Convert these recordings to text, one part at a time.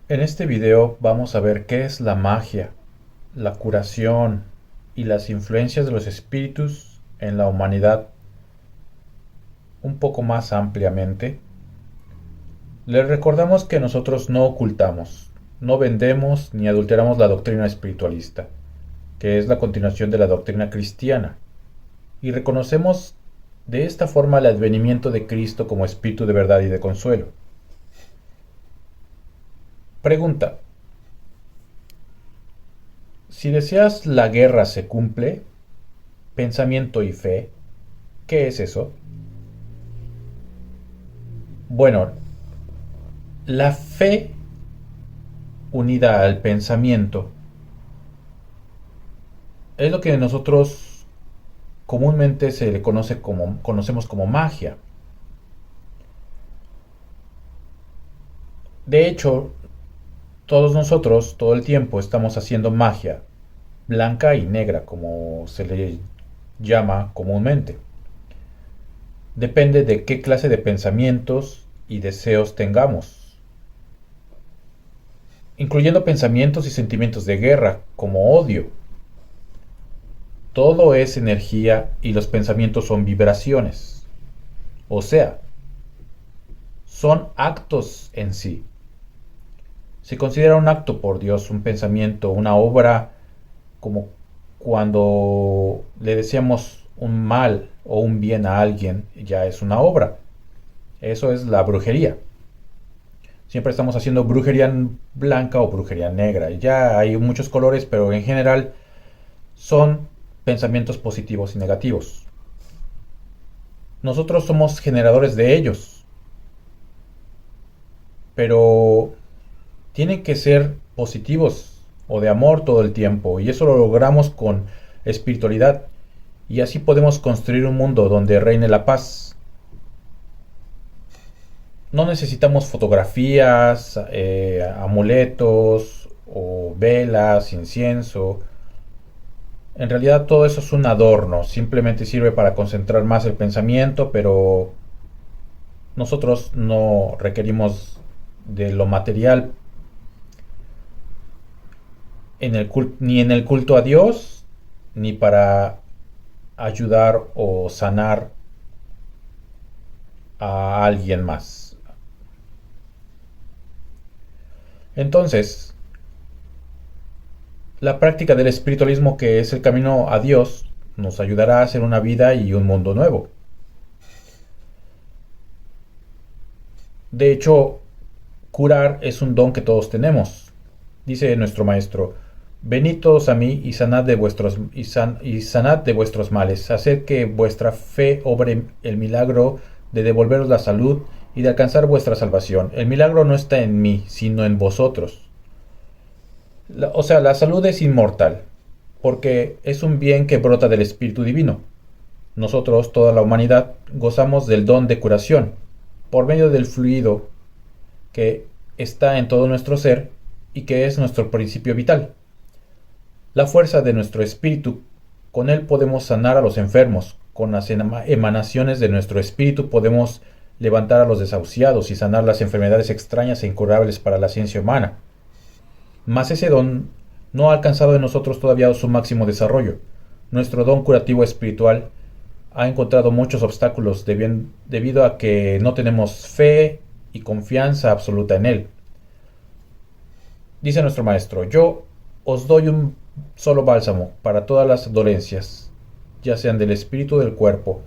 En este video vamos a ver qué es la magia, la curación y las influencias de los espíritus en la humanidad un poco más ampliamente. Les recordamos que nosotros no ocultamos, no vendemos ni adulteramos la doctrina espiritualista, que es la continuación de la doctrina cristiana, y reconocemos de esta forma el advenimiento de Cristo como espíritu de verdad y de consuelo. Pregunta: si deseas la guerra se cumple, pensamiento y fe, ¿qué es eso? Bueno, la fe unida al pensamiento es lo que nosotros comúnmente se le conocemos como magia. De hecho, todos nosotros todo el tiempo estamos haciendo magia, blanca y negra, como se le llama comúnmente. Depende de qué clase de pensamientos y deseos tengamos, incluyendo pensamientos y sentimientos de guerra, como odio. Todo es energía y los pensamientos son vibraciones. O sea, son actos en sí. Se considera un acto por Dios, un pensamiento, una obra, como cuando le deseamos un mal o un bien a alguien, ya es una obra. Eso es la brujería. Siempre estamos haciendo brujería blanca o brujería negra. Ya hay muchos colores, pero en general son pensamientos positivos y negativos. Nosotros somos generadores de ellos, pero tienen que ser positivos o de amor todo el tiempo, y eso lo logramos con espiritualidad, y así podemos construir un mundo donde reine la paz. No necesitamos fotografías, amuletos o velas, incienso. En realidad todo eso es un adorno, simplemente sirve para concentrar más el pensamiento, pero nosotros no requerimos de lo material ni en el culto a Dios, ni para ayudar o sanar a alguien más. Entonces, la práctica del espiritualismo, que es el camino a Dios, nos ayudará a hacer una vida y un mundo nuevo. De hecho, curar es un don que todos tenemos. Dice nuestro maestro: venid todos a mí y sanad de vuestros males. Haced que vuestra fe obre el milagro de devolveros la salud y de alcanzar vuestra salvación. El milagro no está en mí, sino en vosotros. O sea, la salud es inmortal, porque es un bien que brota del Espíritu Divino. Nosotros, toda la humanidad, gozamos del don de curación, por medio del fluido que está en todo nuestro ser y que es nuestro principio vital. La fuerza de nuestro espíritu, con él podemos sanar a los enfermos, con las emanaciones de nuestro espíritu podemos levantar a los desahuciados y sanar las enfermedades extrañas e incurables para la ciencia humana. Mas ese don no ha alcanzado en nosotros todavía su máximo desarrollo. Nuestro don curativo espiritual ha encontrado muchos obstáculos debido a que no tenemos fe y confianza absoluta en él. Dice nuestro maestro: yo os doy un solo bálsamo para todas las dolencias, ya sean del espíritu o del cuerpo.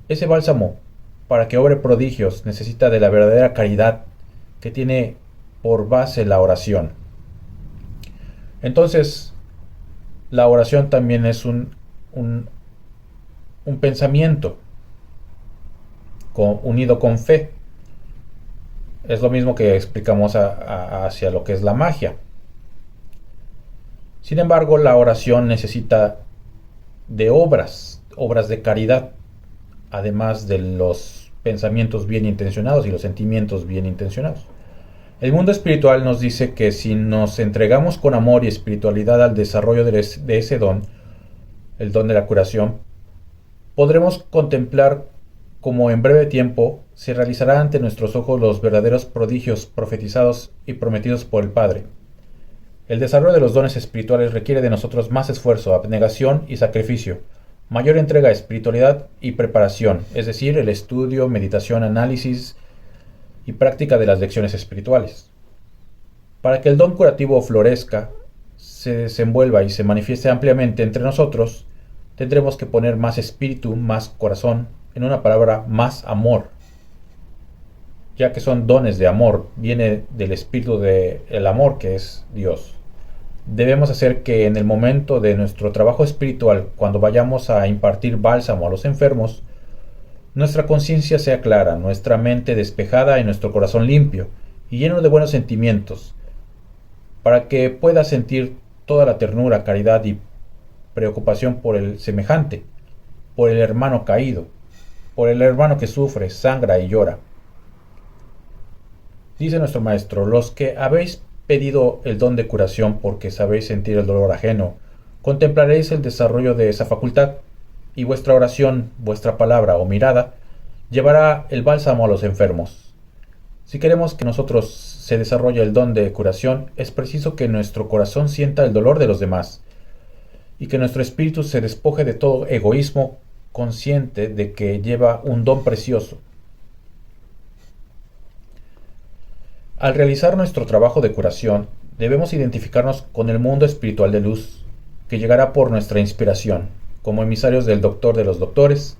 Ese bálsamo, para que obre prodigios, necesita de la verdadera caridad, que tiene por base la oración. Entonces, la oración también es un, un pensamiento unido con fe. Es lo mismo que explicamos hacia lo que es la magia. Sin embargo, la oración necesita de obras de caridad, además de los pensamientos bien intencionados y los sentimientos bien intencionados. El mundo espiritual nos dice que si nos entregamos con amor y espiritualidad al desarrollo de ese don, el don de la curación, podremos contemplar como en breve tiempo se realizará ante nuestros ojos los verdaderos prodigios profetizados y prometidos por el Padre. El desarrollo de los dones espirituales requiere de nosotros más esfuerzo, abnegación y sacrificio, mayor entrega, espiritualidad y preparación, es decir, el estudio, meditación, análisis y práctica de las lecciones espirituales. Para que el don curativo florezca, se desenvuelva y se manifieste ampliamente entre nosotros, tendremos que poner más espíritu, más corazón, en una palabra, más amor, ya que son dones de amor, viene del espíritu del amor que es Dios. Debemos hacer que en el momento de nuestro trabajo espiritual, cuando vayamos a impartir bálsamo a los enfermos, nuestra conciencia sea clara, nuestra mente despejada y nuestro corazón limpio y lleno de buenos sentimientos, para que pueda sentir toda la ternura, caridad y preocupación por el semejante, por el hermano caído, por el hermano que sufre, sangra y llora. Dice nuestro Maestro: los que habéis pedido el don de curación porque sabéis sentir el dolor ajeno, contemplaréis el desarrollo de esa facultad, y vuestra oración, vuestra palabra o mirada llevará el bálsamo a los enfermos. Si queremos que nosotros se desarrolle el don de curación, es preciso que nuestro corazón sienta el dolor de los demás, y que nuestro espíritu se despoje de todo egoísmo, consciente de que lleva un don precioso. Al realizar nuestro trabajo de curación, debemos identificarnos con el mundo espiritual de luz, que llegará por nuestra inspiración, como emisarios del doctor de los doctores,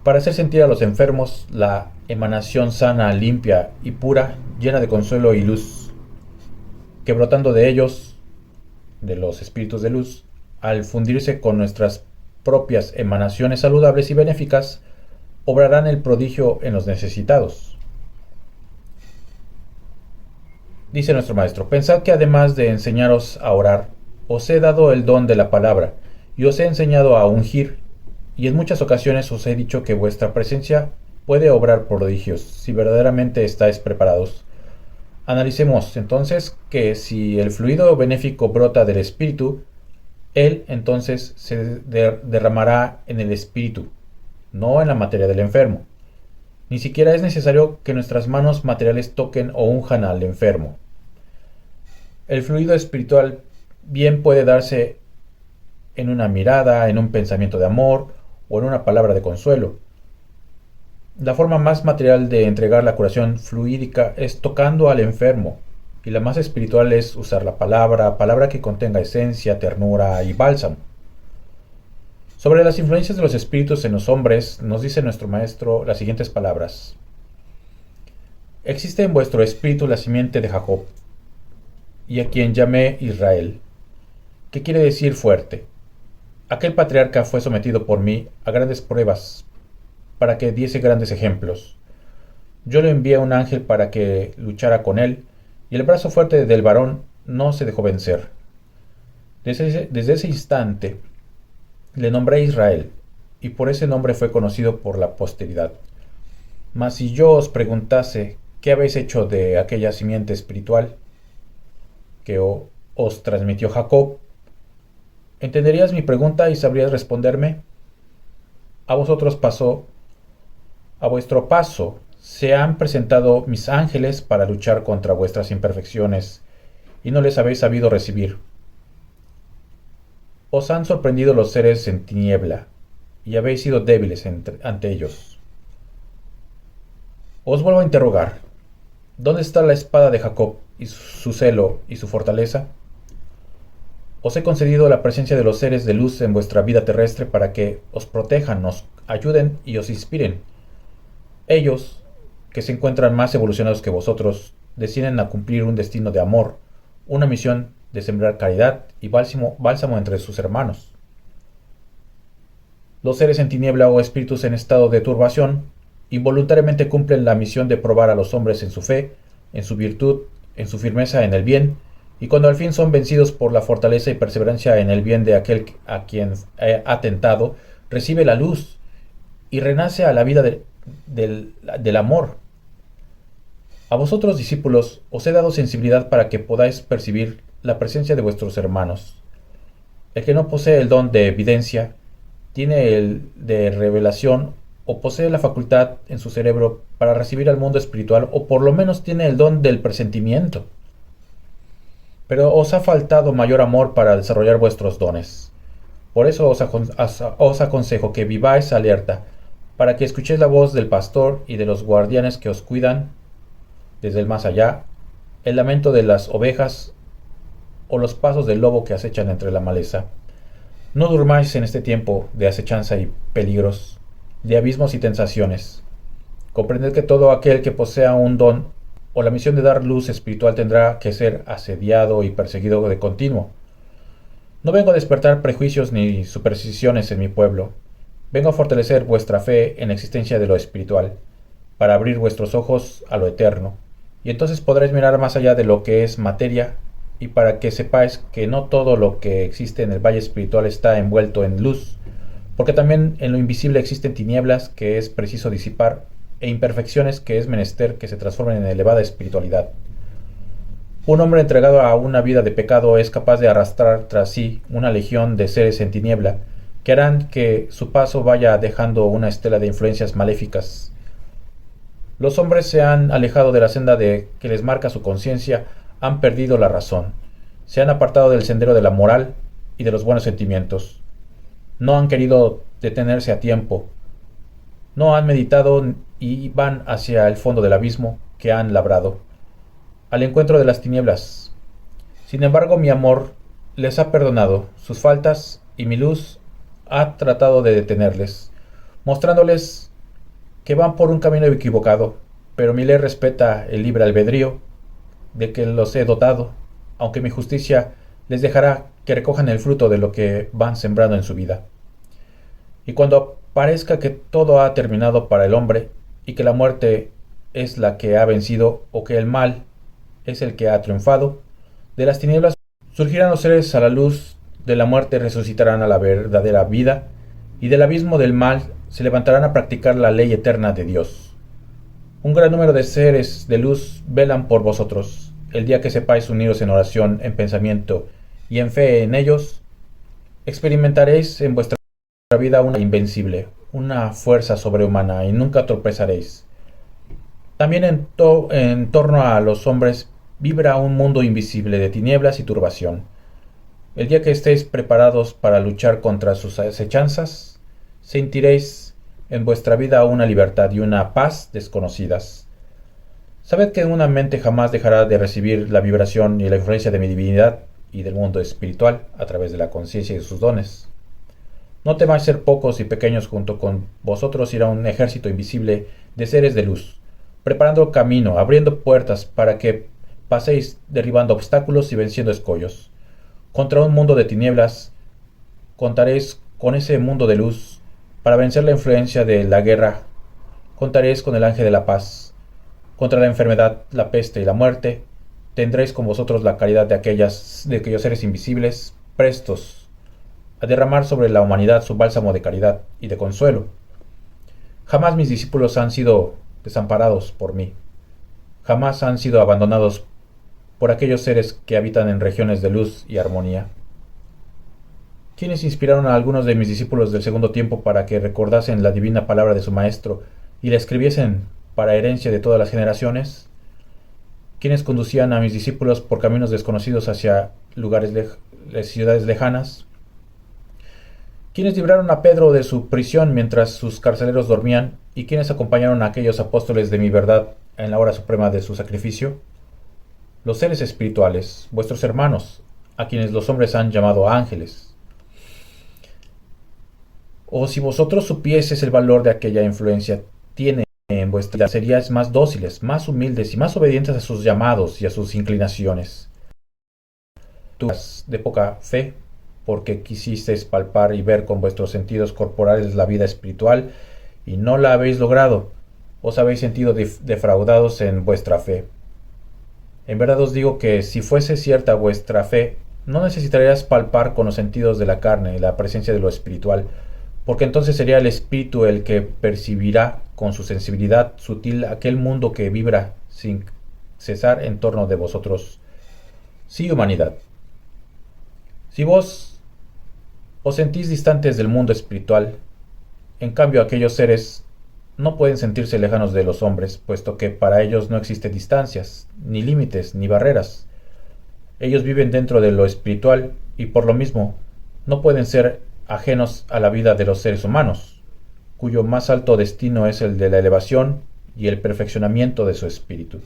para hacer sentir a los enfermos la emanación sana, limpia y pura, llena de consuelo y luz, que brotando de ellos, de los espíritus de luz, al fundirse con nuestras propias emanaciones saludables y benéficas, obrarán el prodigio en los necesitados. Dice nuestro Maestro: pensad que además de enseñaros a orar, os he dado el don de la palabra, y os he enseñado a ungir, y en muchas ocasiones os he dicho que vuestra presencia puede obrar prodigios, si verdaderamente estáis preparados. Analicemos entonces que si el fluido benéfico brota del espíritu, él entonces se derramará en el espíritu, no en la materia del enfermo. Ni siquiera es necesario que nuestras manos materiales toquen o unjan al enfermo. El fluido espiritual bien puede darse en una mirada, en un pensamiento de amor o en una palabra de consuelo. La forma más material de entregar la curación fluídica es tocando al enfermo, y la más espiritual es usar la palabra que contenga esencia, ternura y bálsamo. Sobre las influencias de los espíritus en los hombres, nos dice nuestro Maestro las siguientes palabras: existe en vuestro espíritu la simiente de Jacob, y a quien llamé Israel, que quiere decir fuerte. Aquel patriarca fue sometido por mí a grandes pruebas, para que diese grandes ejemplos. Yo le envié a un ángel para que luchara con él, y el brazo fuerte del varón no se dejó vencer. Desde ese instante le nombré Israel, y por ese nombre fue conocido por la posteridad. Mas si yo os preguntase qué habéis hecho de aquella simiente espiritual que os transmitió Jacob, ¿entenderías mi pregunta y sabrías responderme? A vuestro paso se han presentado mis ángeles para luchar contra vuestras imperfecciones, y no les habéis sabido recibir. Os han sorprendido los seres en tiniebla, y habéis sido débiles ante ellos. Os vuelvo a interrogar: ¿dónde está la espada de Jacob y su celo y su fortaleza? Os he concedido la presencia de los seres de luz en vuestra vida terrestre para que os protejan, os ayuden y os inspiren. Ellos, que se encuentran más evolucionados que vosotros, deciden a cumplir un destino de amor, una misión de sembrar caridad y bálsamo entre sus hermanos. Los seres en tiniebla o espíritus en estado de turbación involuntariamente cumplen la misión de probar a los hombres en su fe, en su virtud, en su firmeza en el bien, y cuando al fin son vencidos por la fortaleza y perseverancia en el bien de aquel a quien ha tentado, recibe la luz y renace a la vida del amor. A vosotros, discípulos, os he dado sensibilidad para que podáis percibir la presencia de vuestros hermanos. El que no posee el don de evidencia, tiene el de revelación o posee la facultad en su cerebro para recibir al mundo espiritual, o por lo menos tiene el don del presentimiento. Pero os ha faltado mayor amor para desarrollar vuestros dones. Por eso os aconsejo que viváis alerta, para que escuchéis la voz del pastor y de los guardianes que os cuidan desde el más allá, el lamento de las ovejas o los pasos del lobo que acechan entre la maleza. No durmáis en este tiempo de acechanza y peligros, de abismos y tentaciones. Comprended que todo aquel que posea un don o la misión de dar luz espiritual tendrá que ser asediado y perseguido de continuo. No vengo a despertar prejuicios ni supersticiones en mi pueblo. Vengo a fortalecer vuestra fe en la existencia de lo espiritual, para abrir vuestros ojos a lo eterno, y entonces podréis mirar más allá de lo que es materia, y para que sepáis que no todo lo que existe en el valle espiritual está envuelto en luz, porque también en lo invisible existen tinieblas que es preciso disipar, e imperfecciones que es menester que se transformen en elevada espiritualidad. Un hombre entregado a una vida de pecado es capaz de arrastrar tras sí una legión de seres en tiniebla, que harán que su paso vaya dejando una estela de influencias maléficas. Los hombres se han alejado de la senda de que les marca su conciencia, han perdido la razón, se han apartado del sendero de la moral y de los buenos sentimientos. No han querido detenerse a tiempo, no han meditado y van hacia el fondo del abismo que han labrado, al encuentro de las tinieblas. Sin embargo, mi amor les ha perdonado sus faltas y mi luz ha tratado de detenerles, mostrándoles que van por un camino equivocado, pero mi ley respeta el libre albedrío de que los he dotado, aunque mi justicia les dejará que recojan el fruto de lo que van sembrando en su vida. Y cuando parezca que todo ha terminado para el hombre, y que la muerte es la que ha vencido, o que el mal es el que ha triunfado, de las tinieblas surgirán los seres a la luz, de la muerte resucitarán a la verdadera vida, y del abismo del mal se levantarán a practicar la ley eterna de Dios. Un gran número de seres de luz velan por vosotros. El día que sepáis uniros en oración, en pensamiento y en fe en ellos, experimentaréis en vuestra vida una invencible, una fuerza sobrehumana y nunca tropezaréis. También en torno a los hombres vibra un mundo invisible de tinieblas y turbación. El día que estéis preparados para luchar contra sus acechanzas, sentiréis en vuestra vida una libertad y una paz desconocidas. Sabed que una mente jamás dejará de recibir la vibración y la influencia de mi divinidad y del mundo espiritual a través de la conciencia y de sus dones. No temáis ser pocos y pequeños, junto con vosotros irá un ejército invisible de seres de luz, preparando camino, abriendo puertas para que paséis derribando obstáculos y venciendo escollos. Contra un mundo de tinieblas, contaréis con ese mundo de luz para vencer la influencia de la guerra. Contaréis con el ángel de la paz. Contra la enfermedad, la peste y la muerte, tendréis con vosotros la caridad de aquellos seres invisibles, prestos a derramar sobre la humanidad su bálsamo de caridad y de consuelo. Jamás mis discípulos han sido desamparados por mí. Jamás han sido abandonados por aquellos seres que habitan en regiones de luz y armonía. ¿Quiénes inspiraron a algunos de mis discípulos del segundo tiempo para que recordasen la divina palabra de su Maestro y la escribiesen para herencia de todas las generaciones? ¿Quiénes conducían a mis discípulos por caminos desconocidos hacia ciudades lejanas? ¿Quiénes libraron a Pedro de su prisión mientras sus carceleros dormían? ¿Y quiénes acompañaron a aquellos apóstoles de mi verdad en la hora suprema de su sacrificio? Los seres espirituales, vuestros hermanos, a quienes los hombres han llamado ángeles. O si vosotros supieseis el valor de aquella influencia tiene en vuestra vida, seríais más dóciles, más humildes y más obedientes a sus llamados y a sus inclinaciones. Tú de poca fe, porque quisisteis palpar y ver con vuestros sentidos corporales la vida espiritual, y no la habéis logrado, os habéis sentido defraudados en vuestra fe. En verdad os digo que si fuese cierta vuestra fe, no necesitaríais palpar con los sentidos de la carne y la presencia de lo espiritual, porque entonces sería el espíritu el que percibirá con su sensibilidad sutil aquel mundo que vibra sin cesar en torno de vosotros. Sí, humanidad. Si vos os sentís distantes del mundo espiritual, en cambio aquellos seres no pueden sentirse lejanos de los hombres, puesto que para ellos no existen distancias, ni límites, ni barreras. Ellos viven dentro de lo espiritual y por lo mismo no pueden ser ajenos a la vida de los seres humanos, cuyo más alto destino es el de la elevación y el perfeccionamiento de su espíritu.